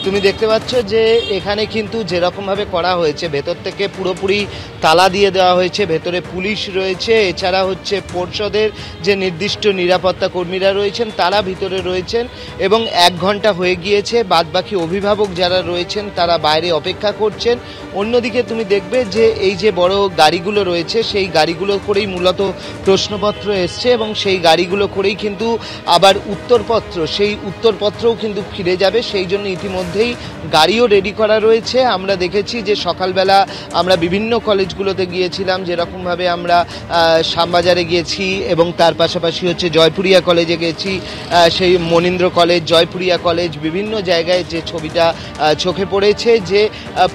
তুমি দেখতে পাচ্ছ যে এখানে কিন্তু যেরকমভাবে করা হয়েছে, ভেতর থেকে পুরোপুরি তালা দিয়ে দেওয়া হয়েছে, ভেতরে পুলিশ রয়েছে, এছাড়া হচ্ছে পর্ষদের যে নির্দিষ্ট নিরাপত্তা কর্মীরা রয়েছেন তারা ভিতরে রয়েছেন এবং 1 ঘন্টা হয়ে গিয়েছে। বাদবাকি অভিভাবক যারা রয়েছেন তারা বাইরে অপেক্ষা করছেন। অন্যদিকে তুমি দেখবে যে এই যে বড় গাড়িগুলো রয়েছে সেই গাড়িগুলো করেই মূলত প্রশ্নপত্র এসছে এবং সেই গাড়িগুলো করেই কিন্তু আবার উত্তরপত্র, সেই উত্তরপত্রও কিন্তু ফিরে যাবে। সেই জন্য ইতিমধ্যেই গাড়িও রেডি করা রয়েছে। আমরা দেখেছি যে সকালবেলা আমরা বিভিন্ন কলেজগুলোতে গিয়েছিলাম, যেরকমভাবে আমরা শ্যামবাজারে গিয়েছি এবং তার পাশাপাশি হচ্ছে জয়পুরিয়া কলেজে গেছি, সেই মনীন্দ্র কলেজ, জয়পুরিয়া কলেজ, বিভিন্ন জায়গায় যে ছবিটা চোখে পড়েছে যে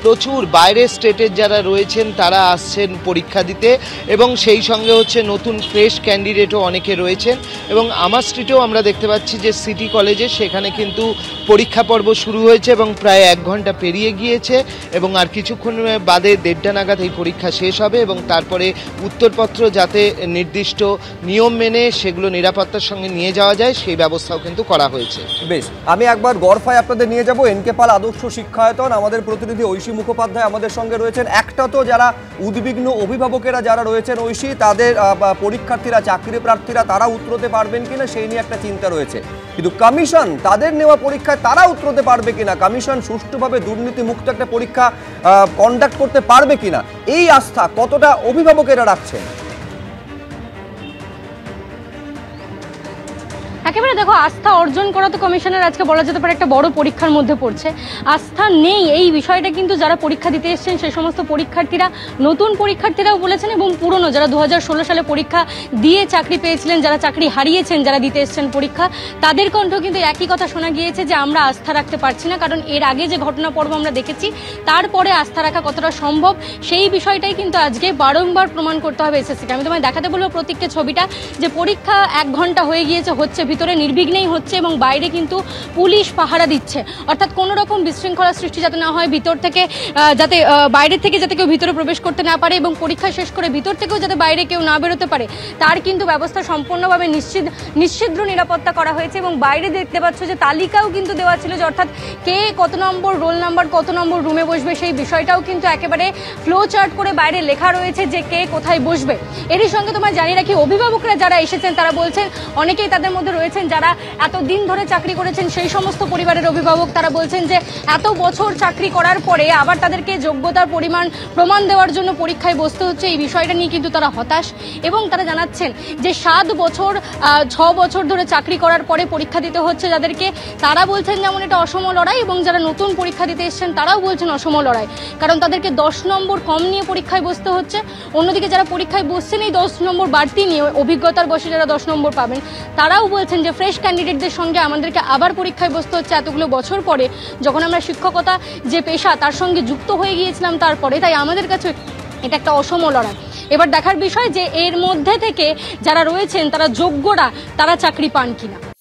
প্রচুর বাইরের স্টেটের যারা রয়েছেন তারা আসছেন পরীক্ষা দিতে এবং সেই সঙ্গে হচ্ছে নতুন ফ্রেশ ক্যান্ডিডেটও অনেকে রয়েছেন। এবং আমার স্ট্রিটেও আমরা দেখতে পাচ্ছি যে সিটি কলেজে সেখানে কিন্তু পরীক্ষা পর্ব শুরু হয়েছে এবং প্রায় 1 ঘন্টা পেরিয়ে গিয়েছে এবং আর কিছুক্ষণ বাদে 1:30টা নাগাদ এই পরীক্ষা শেষ হবে এবং তারপরে উত্তরপত্র যাতে নির্দিষ্ট নিয়ম মেনে সেগুলো নিরাপত্তার সঙ্গে নিয়ে যাওয়া যায় সেই ব্যবস্থাও কিন্তু করা হয়েছে। বেশ, আমি একবার গড়ফায় আপনাদের নিয়ে যাব এনকে পাল আদর্শ শিক্ষায়তন। আমাদের প্রতিনিধি ঐশী মুখোপাধ্যায় আমাদের সঙ্গে রয়েছেন। একটা তো যারা উদ্বিগ্ন অভিভাবকেরা যারা রয়েছেন ঐশী, তাদের পরীক্ষার্থীরা, চাকরি প্রার্থীরা তারা উত্তরতে পারবেন কিনা সেই নিয়ে একটা চিন্তা রয়েছে, কিন্তু কমিশন তাদের নেওয়া পরীক্ষায় তারা উত্তরতে পারবে কিনা, কমিশন সুষ্ঠুভাবে দুর্নীতি মুক্ত একটা পরীক্ষা কন্ডাক্ট করতে পারবে কিনা, এই আস্থা কতটা অভিভাবকেরা রাখছেন? একেবারে দেখো, আস্থা অর্জন করা তো কমিশনের আজকে বলা যেতে পারে একটা বড় পরীক্ষার মধ্যে পড়ছে। আস্থা নেই এই বিষয়টা কিন্তু যারা পরীক্ষা দিতে এসছেন সেই সমস্ত পরীক্ষার্থীরা, নতুন পরীক্ষার্থীরাও বলেছেন এবং পুরনো যারা 2016 সালে পরীক্ষা দিয়ে চাকরি পেয়েছিলেন, যারা চাকরি হারিয়েছেন, যারা দিতে এসছেন পরীক্ষা, তাদের কণ্ঠ কিন্তু একই কথা শোনা গিয়েছে যে আমরা আস্থা রাখতে পারছি না। কারণ এর আগে যে ঘটনা পর্ব আমরা দেখেছি তারপরে আস্থা রাখা কতটা সম্ভব সেই বিষয়টাই কিন্তু আজকে বারংবার প্রমাণ করতে হবে এসএসসিকে। আমি তোমায় দেখাতে বলবো প্রত্যেককে ছবিটা, যে পরীক্ষা 1 ঘন্টা হয়ে গিয়েছে, হচ্ছে ভিতরে নির্বিঘ্নেই হচ্ছে এবং বাইরে কিন্তু পুলিশ পাহারা দিচ্ছে। অর্থাৎ কোনো রকম বিশৃঙ্খলা সৃষ্টি যাতে না হয়, ভিতর থেকে যাতে বাইরে থেকে যাতে কেউ ভিতরে প্রবেশ করতে না পারে এবং পরীক্ষা শেষ করে ভিতর থেকেও যাতে বাইরে কেউ না বেরোতে পারে তার কিন্তু ব্যবস্থা সম্পূর্ণভাবে নিশ্চিদ্র নিরাপত্তা করা হয়েছে। এবং বাইরে দেখতে পাচ্ছ যে তালিকাও কিন্তু দেওয়া ছিল, যে অর্থাৎ কে কত নম্বর রোল নাম্বার, কত নম্বর রুমে বসবে সেই বিষয়টাও কিন্তু একেবারে ফ্লো চার্ট করে বাইরে লেখা রয়েছে যে কে কোথায় বসবে। এরই সঙ্গে তোমায় জানিয়ে রাখি, অভিভাবকরা যারা এসেছেন তারা বলছেন, অনেকেই তাদের মধ্যে রয়েছেন যারা এতদিন ধরে চাকরি করেছেন, সেই সমস্ত পরিবারের অভিভাবক, তারা বলছেন যে এত বছর চাকরি করার পরে আবার তাদেরকে যোগ্যতার প্রমাণ দেওয়ার জন্য পরীক্ষায় বসতে হচ্ছে। এই বিষয়টা নিয়ে কিন্তু তারা হতাশ এবং তারা জানাচ্ছেন যে 7 বছর 6 বছর ধরে চাকরি করার পরে পরীক্ষা দিতে হচ্ছে যাদেরকে, তারা বলছেন যেমন এটা অসম লড়াই এবং যারা নতুন পরীক্ষা দিতে এসছেন তারাও বলছেন অসম লড়াই। কারণ তাদেরকে 10 নম্বর কম নিয়ে পরীক্ষায় বসতে হচ্ছে, অন্যদিকে যারা পরীক্ষায় বসছেন এই 10 নম্বর বাড়তি নিয়ে অভিজ্ঞতার বসে যারা 10 নম্বর পাবেন তারাও বলছেন যে ফ্রেশ ক্যান্ডিডেটদের সঙ্গে আমাদেরকে আবার পরীক্ষায় বসতে হচ্ছে এতগুলো বছর পরে, যখন আমরা শিক্ষকতা যে পেশা তার সঙ্গে যুক্ত হয়ে গিয়েছিলাম তারপরে, তাই আমাদের কাছে এটা একটা অসম লড়াই। এবার দেখার বিষয় যে এর মধ্যে থেকে যারা রয়েছেন তারা যোগ্যরা তারা চাকরি পান কিনা।